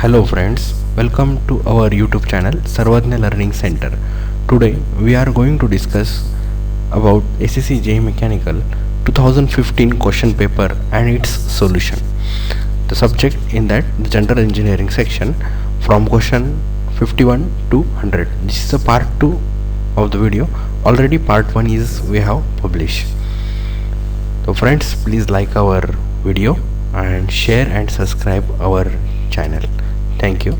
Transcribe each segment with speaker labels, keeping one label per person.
Speaker 1: Hello friends, welcome to our YouTube channel Sarvajna Learning Center. Today we are going to discuss about SSC JEE Mechanical 2015 question paper and its solution. The subject in that the general engineering section from question 51 to 100. This is a part 2 of the video. Already part 1 is we have published. So friends, please like our video and share and subscribe our channel. Thank you.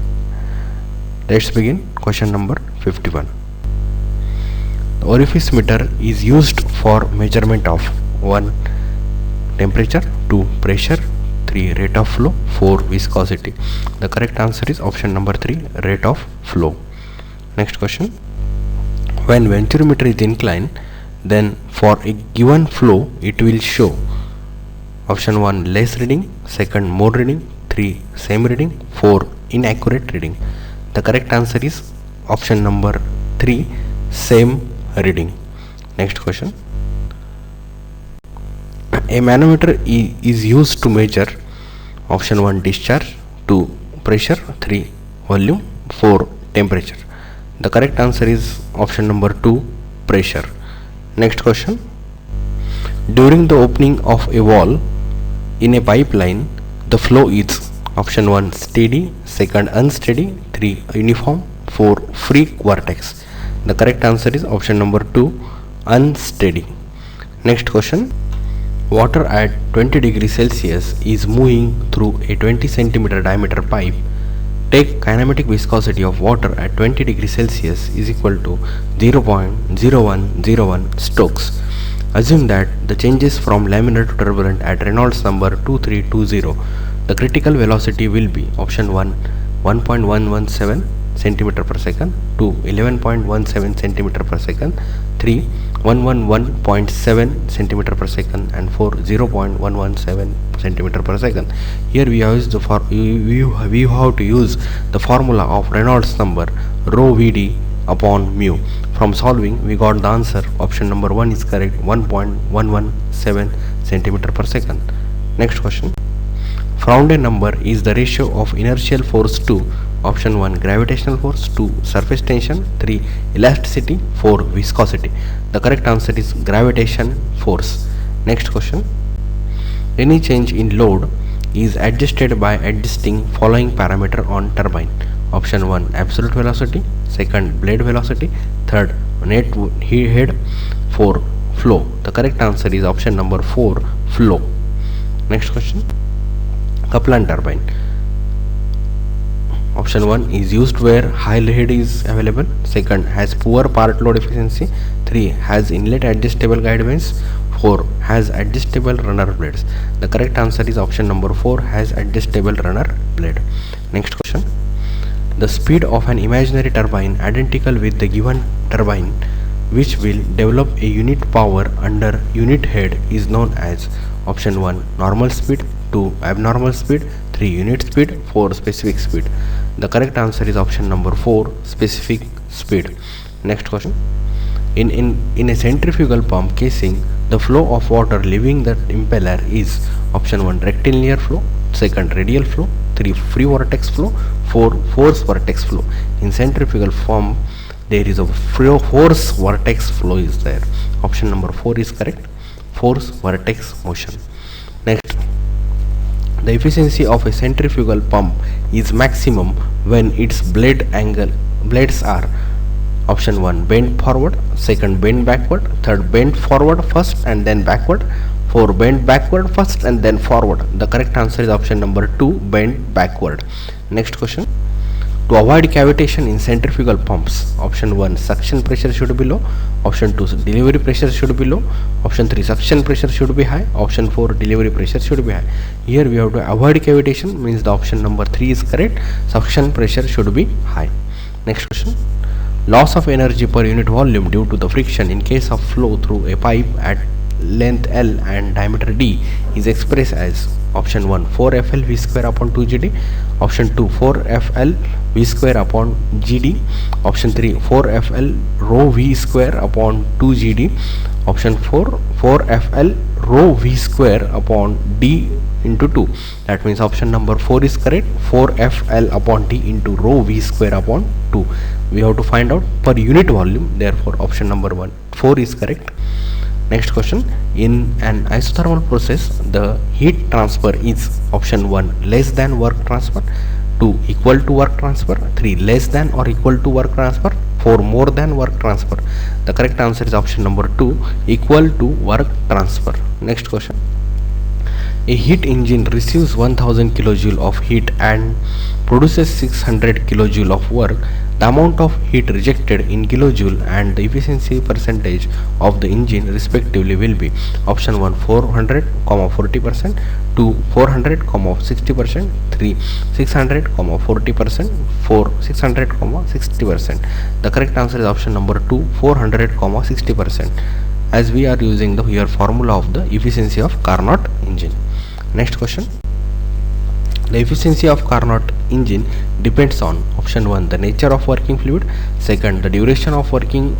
Speaker 1: Let's begin question number 51. The orifice meter is used for measurement of 1. Temperature, 2. Pressure, 3. Rate of flow, 4. Viscosity. The correct answer is option number 3, rate of flow. Next question. When venturimeter is inclined, then for a given flow it will show option 1 less reading, second more reading, 3 same reading, 4 inaccurate reading. The correct answer is option number 3, same reading. Next question. A manometer is used to measure option 1 discharge, 2 pressure, 3 volume, 4 temperature. The correct answer is option number 2, pressure. Next question. During the opening of a valve in a pipeline, the flow is option 1 steady, second unsteady, 3 uniform, 4 free vortex. The correct answer is option number 2, unsteady. Next question. Water at 20 degrees Celsius is moving through a 20 centimeter diameter pipe. Take kinematic viscosity of water at 20 degrees Celsius is equal to 0.0101 Stokes. Assume that the changes from laminar to turbulent at Reynolds number 2320. The critical velocity will be option 1 1.117 centimeter per second, 2 11.17 centimeter per second, 3 111.7 centimeter per second, and 4 0.117 centimeter per second. Here we have to use the formula of Reynolds number rho Vd upon mu. From solving we got the answer option number 1 is correct, 1.117 centimeter per second. Next question. Found a number is the ratio of inertial force to option 1 gravitational force, 2 surface tension, 3 elasticity, 4 viscosity. The correct answer is gravitation force. Next question. Any change in load is adjusted by adjusting following parameter on turbine. Option 1 absolute velocity, second blade velocity, third net head, 4 flow. The correct answer is option number 4, flow. Next question. Kaplan turbine. Option 1 is used where high head is available, second has poor part load efficiency, 3 has inlet adjustable guide vanes, 4 has adjustable runner blades. The correct answer is option number 4, has adjustable runner blade. Next question. The speed of an imaginary turbine identical with the given turbine which will develop a unit power under unit head is known as option 1 normal speed, 2 abnormal speed, 3 unit speed, 4 specific speed. The correct answer is option number 4, specific speed. Next question. In a centrifugal pump casing, the flow of water leaving the impeller is option 1 rectilinear flow, second radial flow, 3 free vortex flow, 4 force vortex flow. In centrifugal pump there is a force vortex flow is there. Option number 4 is correct, force vortex motion. Next. The efficiency of a centrifugal pump is maximum when its blades are option 1 bent forward, second bent backward, third bent forward first and then backward, 4 bent backward first and then forward. The correct answer is option number 2, bent backward. Next question. To avoid cavitation in centrifugal pumps, option 1 suction pressure should be low, option 2 delivery pressure should be low, option 3 suction pressure should be high, option 4 delivery pressure should be high. Here we have to avoid cavitation, means the option number 3 is correct, suction pressure should be high. Next question. Loss of energy per unit volume due to the friction in case of flow through a pipe at length L and diameter D is expressed as option 1 4FL V square upon 2GD, option 2 4FL V square upon GD, option 3 4FL rho V square upon 2GD, option 4 4FL rho V square upon D into 2. That means option number 4 is correct. 4FL upon T into rho V square upon 2. We have to find out per unit volume, therefore option number 4 is correct. Next question, in an isothermal process the heat transfer is option 1 less than work transfer, 2 equal to work transfer, 3 less than or equal to work transfer, 4 more than work transfer. The correct answer is option number 2 equal to work transfer. Next question, a heat engine receives 1000 kJ of heat and produces 600 kJ of work. The amount of heat rejected in kilojoule and the efficiency percentage of the engine respectively will be option 1 400, 40%, 2 400, 60%, 3 600, 40%, 4 600, 60%. The correct answer is option number 2 400, 60%, as we are using the here formula of the efficiency of Carnot engine. Next question, the efficiency of Carnot engine depends on option 1 the nature of working fluid, second the duration of working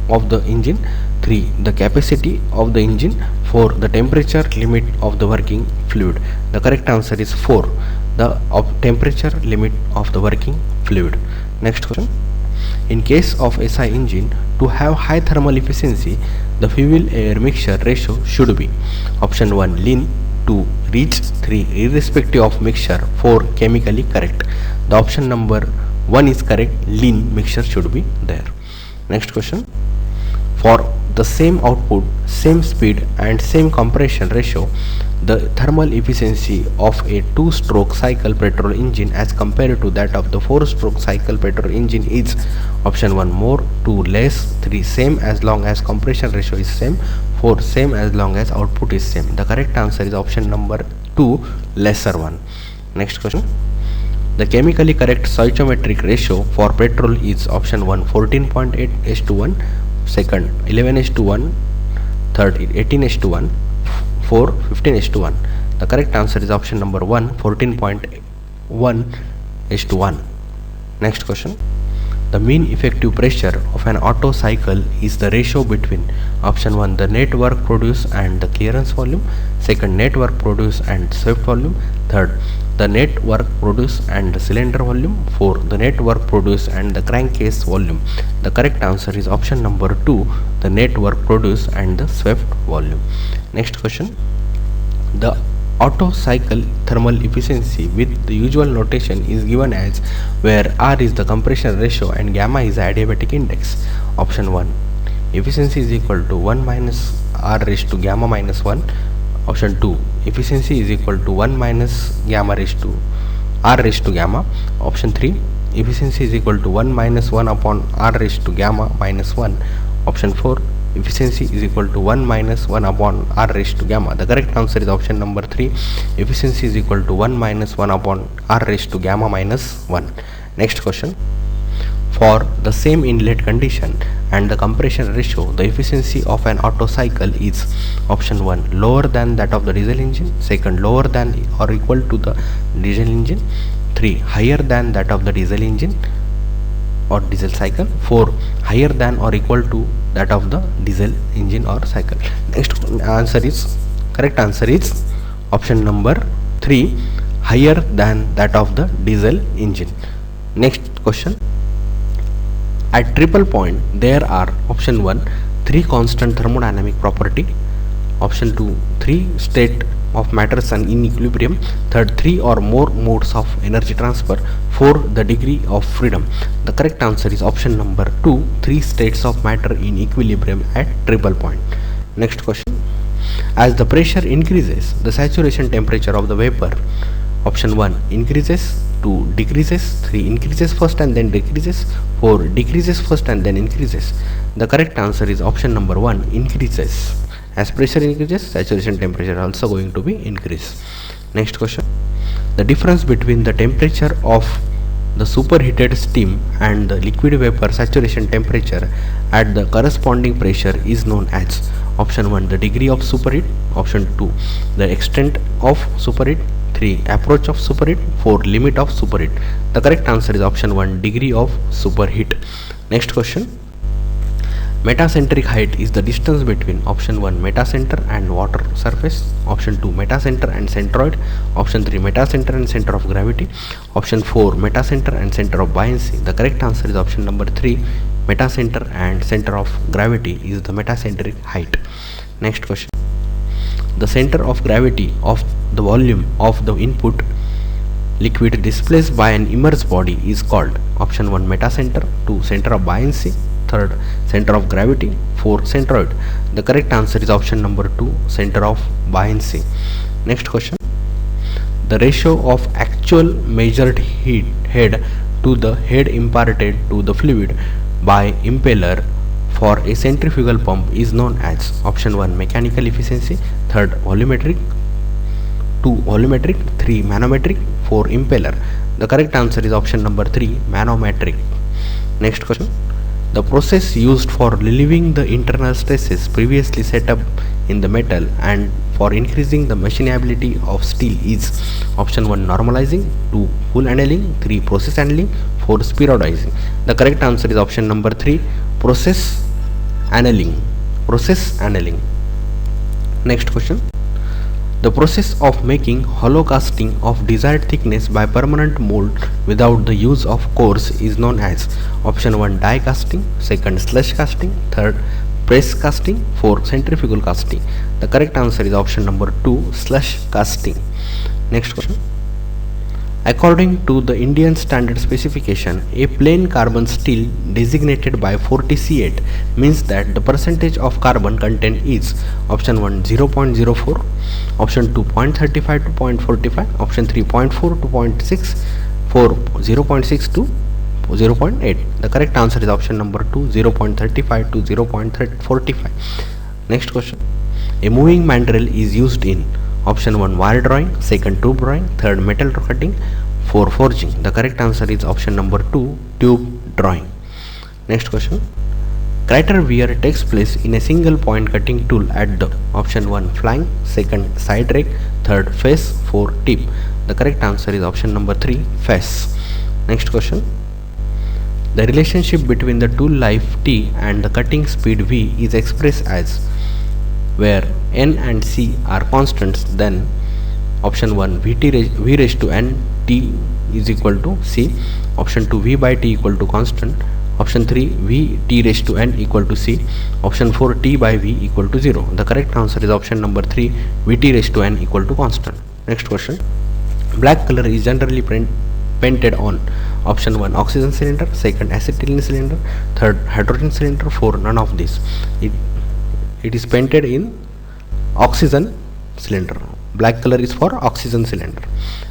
Speaker 1: of the engine, 3 the capacity of the engine, 4 the temperature limit of the working fluid. The correct answer is 4 the temperature limit of the working fluid. Next question, in case of SI engine, to have high thermal efficiency the fuel air mixture ratio should be option 1 lean, 2 rich, 3 irrespective of mixture, 4 chemically correct. The option number 1 is correct, lean mixture should be there. Next question, for the same output, same speed and same compression ratio, the thermal efficiency of a 2-stroke cycle petrol engine as compared to that of the 4-stroke cycle petrol engine is option 1 more, 2 less, 3 same as long as compression ratio is same, 4 same as long as output is same. The correct answer is option number 2 lesser one. Next question, the chemically correct stoichiometric ratio for petrol is option 1 14.8:1, second 11:1, third 18:1, 4 15:1. The correct answer is option number 1 14.1:1. Next question, the mean effective pressure of an Otto cycle is the ratio between option 1 the net work produced and the clearance volume, second net work produced and swept volume, third the net work produced and the cylinder volume, 4 the net work produced and the crankcase volume. The correct answer is option number 2 the net work produced and the swept volume. Next question, the Otto cycle thermal efficiency with the usual notation is given as where R is the compression ratio and gamma is the adiabatic index. Option 1 efficiency is equal to 1 minus R raised to gamma minus 1. Option 2 efficiency is equal to 1 minus gamma raised to R raised to gamma. Option 3 efficiency is equal to 1 minus 1 upon R raised to gamma minus 1. Option 4 efficiency is equal to 1 minus 1 upon R raised to gamma. The correct answer is option number 3 efficiency is equal to 1 minus 1 upon R raised to gamma minus 1. Next question, for the same inlet condition and the compression ratio the efficiency of an Otto cycle is option 1 lower than that of the diesel engine, second lower than or equal to the diesel engine, 3 higher than that of the diesel engine or diesel cycle, 4 higher than or equal to that of the diesel engine or cycle. Next answer is correct answer is option number 3 higher than that of the diesel engine. Next question, at triple point there are option 1 3 constant thermodynamic property, option 2 3 state of matters and in equilibrium, third 3 or more modes of energy transfer, 4 the degree of freedom. The correct answer is option number 2 3 states of matter in equilibrium at triple point. Next question, as the pressure increases the saturation temperature of the vapor, option 1 increases, 2 decreases, 3 increases first and then decreases, 4 decreases first and then increases. The correct answer is option number 1 increases. As pressure increases, saturation temperature also going to be increased. Next question, the difference between the temperature of the superheated steam and the liquid vapor saturation temperature at the corresponding pressure is known as option 1 the degree of superheat, option 2 the extent of superheat, 3 approach of superheat, 4 limit of superheat. The correct answer is option 1 degree of superheat. Next question, Metacentric height is the distance between option 1 metacenter and water surface, option 2 metacenter and centroid, option 3 metacenter and center of gravity, option 4 metacenter and center of buoyancy. The correct answer is option number 3, metacenter and center of gravity is the metacentric height. Next question. The center of gravity of the volume of the input liquid displaced by an immersed body is called option 1 metacenter, 2 center of buoyancy, 3rd center of gravity, 4 centroid. The correct answer is option number 2, center of buoyancy. Next question. The ratio of actual measured head to the head imparted to the fluid by impeller for a centrifugal pump is known as option 1 mechanical efficiency, 3rd volumetric, 2 volumetric, 3 manometric, 4 impeller. The correct answer is option number 3, manometric. Next question. The process used for relieving the internal stresses previously set up in the metal and for increasing the machinability of steel is option 1 normalizing, 2 full annealing, 3 process annealing, 4 spheroidizing. The correct answer is option number 3, process annealing. Process annealing. Next question. The process of making hollow casting of desired thickness by permanent mold without the use of cores is known as option 1 die casting, 2nd slush casting, 3rd press casting, 4th centrifugal casting. The correct answer is option number 2, slush casting. Next question. According to the Indian standard specification, a plain carbon steel designated by 40C8 means that the percentage of carbon content is option 1 0.04, option 2 0.35 to 0.45, option 3 0.4 to 0.6, 4 0.6 to 0.8. The correct answer is option number 2, 0.35 to 0.45. Next question. A moving mandrel is used in option 1 wire drawing, 2nd tube drawing, 3rd metal cutting, 4 forging. The correct answer is option number 2, tube drawing. Next question. Crater wear takes place in a single point cutting tool at the option 1 flank, 2nd side rake, 3rd face, 4 tip. The correct answer is option number 3, face. Next question. The relationship between the tool life T and the cutting speed V is expressed as where N and C are constants, then option 1 V raised to N T is equal to C, option 2 V by T equal to constant, option 3 V T raised to N equal to C, option 4 T by V equal to 0. The correct answer is option number 3, V T raised to N equal to constant. Next question. Black color is generally painted on option 1 oxygen cylinder, 2nd acetylene cylinder, 3rd hydrogen cylinder, 4 none of this. It is painted in oxygen cylinder. Black color is for oxygen cylinder.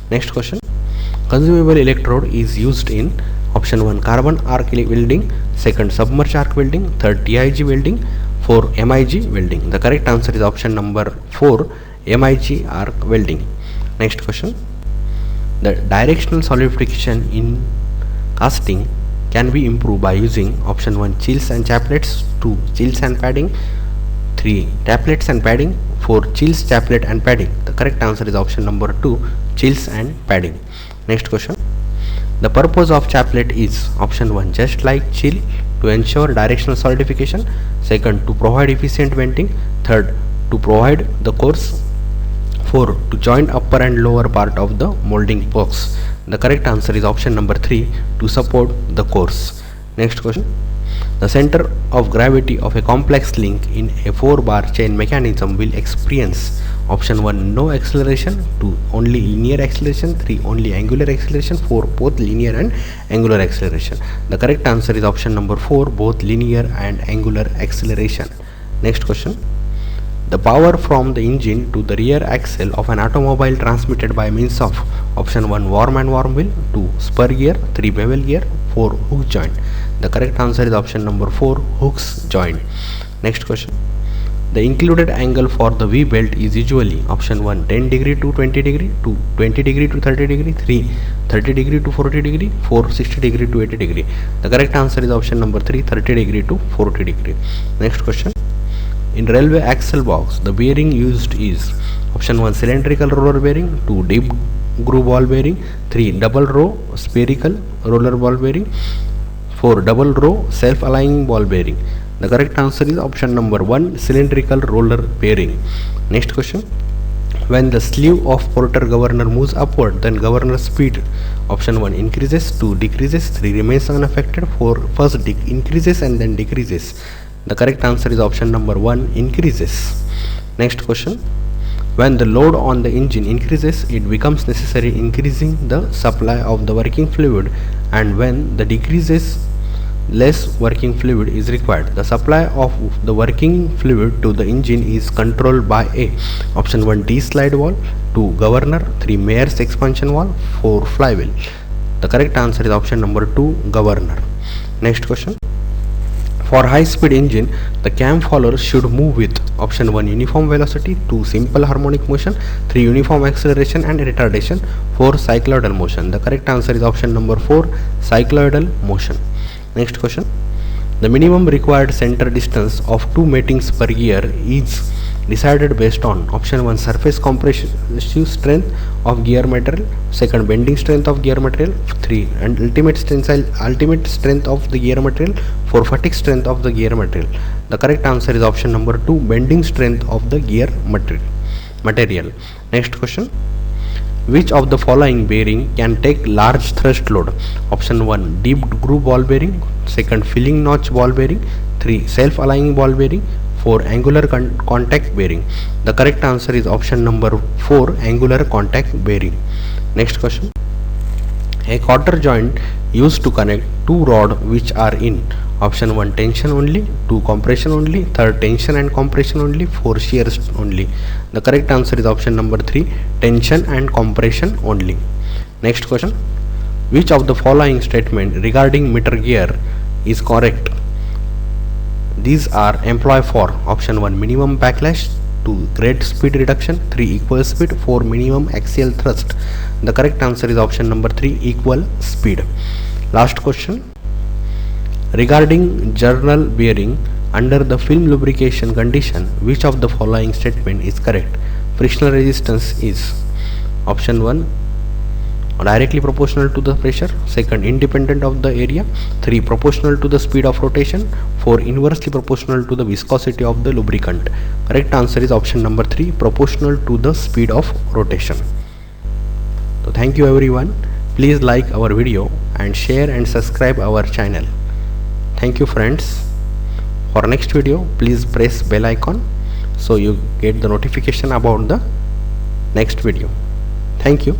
Speaker 1: Next question. Consumable electrode is used in option 1 carbon arc welding, 2nd submerged arc welding, 3rd TIG welding, 4 MIG welding. The correct answer is option number 4, MIG arc welding. Next question. The directional solidification in casting can be improved by using option 1 chills and chaplets, 2 chills and padding, 3 chaplets and padding, 4 chills, chaplet and padding. The correct answer is option number 2, chills and padding. Next question. The purpose of chaplet is option 1 just like chill to ensure directional solidification, 2nd to provide efficient venting, 3rd to provide the cores, 4 to join upper and lower part of the molding box. The correct answer is option number 3, to support the cores. Next question. The center of gravity of a complex link in a 4-bar chain mechanism will experience option 1 no acceleration, 2 only linear acceleration, 3 only angular acceleration, 4 both linear and angular acceleration. The correct answer is option number 4, both linear and angular acceleration. Next question. The power from the engine to the rear axle of an automobile transmitted by means of option 1 worm and worm wheel, 2 spur gear, 3 bevel gear, 4 hook joint. The correct answer is option number 4, hooks joint. Next question. The included angle for the V belt is usually option 1 10 degree to 20 degree, 2 20 degree to 30 degree, 3 30 degree to 40 degree, 4 60 degree to 80 degree. The correct answer is option number 3, 30 degree to 40 degree. Next question. In railway axle box, the bearing used is option 1 cylindrical roller bearing, 2 deep groove ball bearing, 3 double row spherical roller ball bearing, 4 double row self-aligning ball bearing. The correct answer is option number 1, cylindrical roller bearing. Next question. When the sleeve of Porter governor moves upward, then governor speed, option 1 increases, 2 decreases, 3 remains unaffected, 4 first increases and then decreases. The correct answer is option number 1, increases. Next question. When the load on the engine increases, it becomes necessary increasing the supply of the working fluid, and when the decreases, less working fluid is required. The supply of the working fluid to the engine is controlled by A. Option 1 D slide valve, 2 governor, 3 Mayer's expansion valve, 4 flywheel. The correct answer is option number 2, governor. Next question. For high speed engine, the cam follower should move with option 1 uniform velocity, 2 simple harmonic motion, 3 uniform acceleration and retardation, 4 cycloidal motion. The correct answer is option number 4, cycloidal motion. Next question. The minimum required center distance of 2 matings per gear is decided based on option 1 surface compressive strength of gear material, second bending strength of gear material, 3 and ultimate strength of the gear material, 4 fatigue strength of the gear material. The correct answer is option number 2, bending strength of the gear material. Next question. Which of the following bearing can take large thrust load? Option 1 deep groove ball bearing, second filling notch ball bearing, 3 self-aligning ball bearing, 4 angular contact bearing. The correct answer is option number 4, angular contact bearing. Next question. A quarter joint used to connect 2 rods which are in option 1 tension only, 2 compression only, 3rd tension and compression only, 4 shear only. The correct answer is option number 3, tension and compression only. Next question. Which of the following statement regarding meter gear is correct? These are employ for option 1 minimum backlash, 2 great speed reduction, 3 equal speed, 4 minimum axial thrust. The correct answer is option number 3, equal speed. Last question. Regarding journal bearing under the film lubrication condition, which of the following statement is correct? Frictional resistance is option 1 directly proportional to the pressure, second independent of the area, 3 proportional to the speed of rotation, 4 inversely proportional to the viscosity of the lubricant. Correct answer is option number 3, proportional to the speed of rotation. So thank you everyone. Please like our video and share and subscribe our channel. Thank you friends. For next video, please press bell icon so you get the notification about the next video. Thank you.